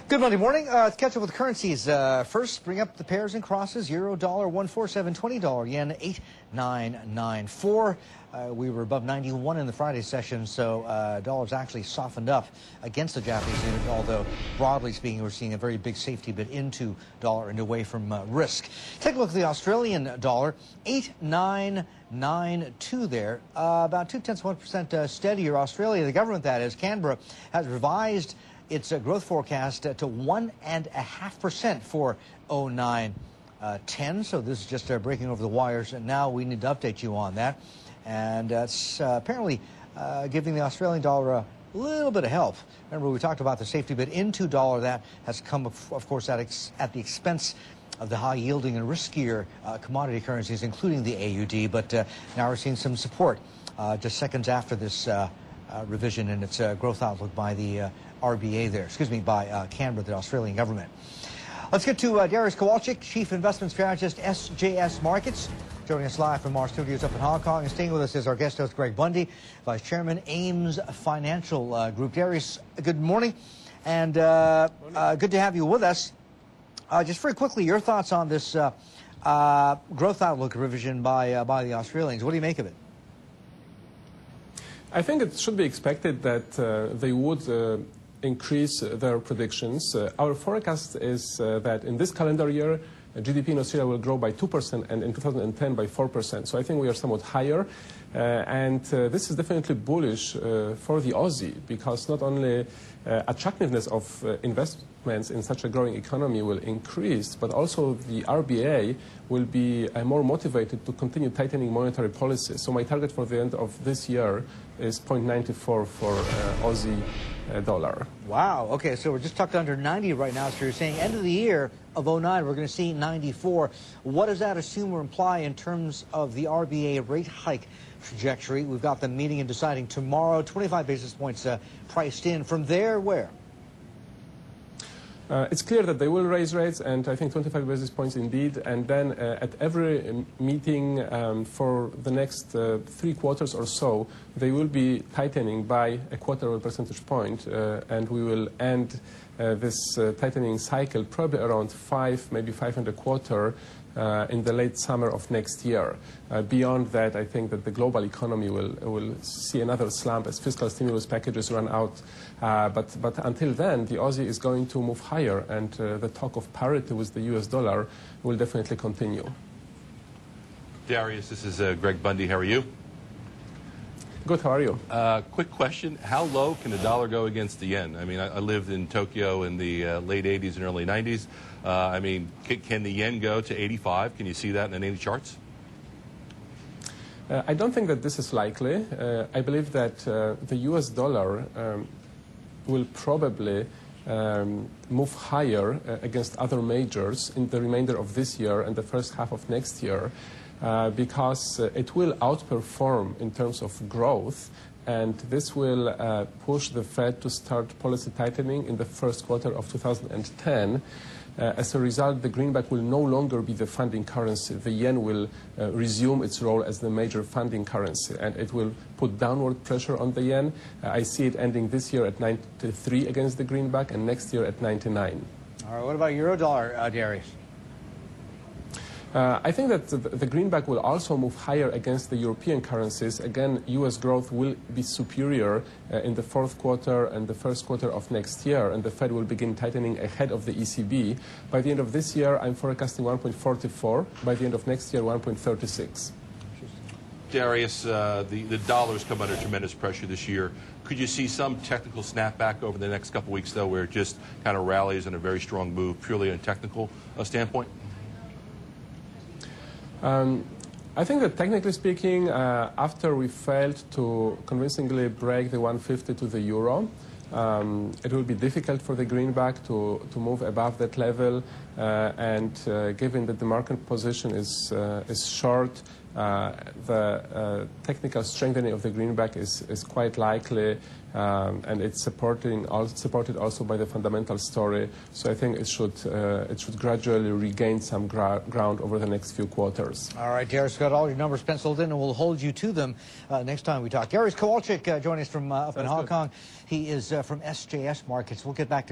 Good Monday morning. Let's catch up with currencies. First, bring up the pairs and crosses. Euro, dollar, 147.20. Dollar, yen, 8994. We were above 91 in the Friday session, so dollar's actually softened up against the Japanese unit, although broadly speaking, we're seeing a very big safety bid into dollar and away from risk. Take a look at the Australian dollar, 8992 there, about 0.2% steadier. Australia, the government that is, Canberra, has revised its growth forecast to 1.5% for 09-10. So this is just breaking over the wires, and now we need to update you on that. And it's apparently giving the Australian dollar a little bit of help. Remember, we talked about the safety bid into dollar. That has come, of course, at the expense of the high-yielding and riskier commodity currencies, including the AUD. But now we're seeing some support just seconds after this revision in its growth outlook by the RBA there, by Canberra, the Australian government. Let's get to Dariusz Kowalczyk, Chief Investment Strategist, SJS Markets, joining us live from our studios up in Hong Kong. And staying with us is our guest host, Greg Bundy, Vice Chairman, Ames Financial Group. Dariusz, good morning, and good to have you with us. Just very quickly, your thoughts on this growth outlook revision by the Australians. What do you make of it? I think it should be expected that they would increase their predictions. Our forecast is that in this calendar year, GDP in Australia will grow by 2% and in 2010 by 4%. So I think we are somewhat higher. And this is definitely bullish for the Aussie, because not only attractiveness of investments in such a growing economy will increase, but also the RBA will be more motivated to continue tightening monetary policy. So my target for the end of this year is 0.94 for Aussie dollar. Wow. Okay, so we're just tucked under 90 right now. So you're saying end of the year of 09, we're going to see 94. What does that assume or imply in terms of the RBA rate hike trajectory? We've got them meeting and deciding tomorrow, 25 basis points priced in. From there, where? It's clear that they will raise rates, and I think 25 basis points indeed. And then at every meeting for the next 3 quarters or so, they will be tightening by 0.25 percentage point, and we will end this tightening cycle probably around 5, maybe 5.25 in the late summer of next year. Beyond that, I think that the global economy will see another slump as fiscal stimulus packages run out. But until then, the Aussie is going to move higher, and the talk of parity with the US dollar will definitely continue. Dariusz, this is Greg Bundy. How are you? Good, how are you? Quick question. How low can the dollar go against the yen? I mean, I lived in Tokyo in the late 80s and early 90s. I mean, can the yen go to 85? Can you see that in any charts? I don't think that this is likely. I believe that the US dollar will probably move higher against other majors in the remainder of this year and the first half of next year. Because it will outperform in terms of growth, and this will push the Fed to start policy tightening in the first quarter of 2010. As a result, the greenback will no longer be the funding currency. The yen will resume its role as the major funding currency, and it will put downward pressure on the yen. I see it ending this year at 93 against the greenback, and next year at 99. All right, what about euro dollar, Dariusz? I think that the greenback will also move higher against the European currencies. Again, U.S. growth will be superior in the fourth quarter and the first quarter of next year, and the Fed will begin tightening ahead of the ECB. By the end of this year, I'm forecasting 1.44. By the end of next year, 1.36. Dariusz, the dollar's come under tremendous pressure this year. Could you see some technical snapback over the next couple weeks, though, where it just kind of rallies in a very strong move, purely on a technical standpoint? I think that technically speaking, after we failed to convincingly break the 150 to the euro, it will be difficult for the greenback to move above that level. And given that the market position is short, the technical strengthening of the greenback is quite likely, and it's supported also by the fundamental story. So I think it should gradually regain some ground over the next few quarters. All right, Dariusz, got all your numbers penciled in, and we'll hold you to them next time we talk. Dariusz Kowalczyk joining us from up in Hong Kong. He is from SJS Markets. We'll get back to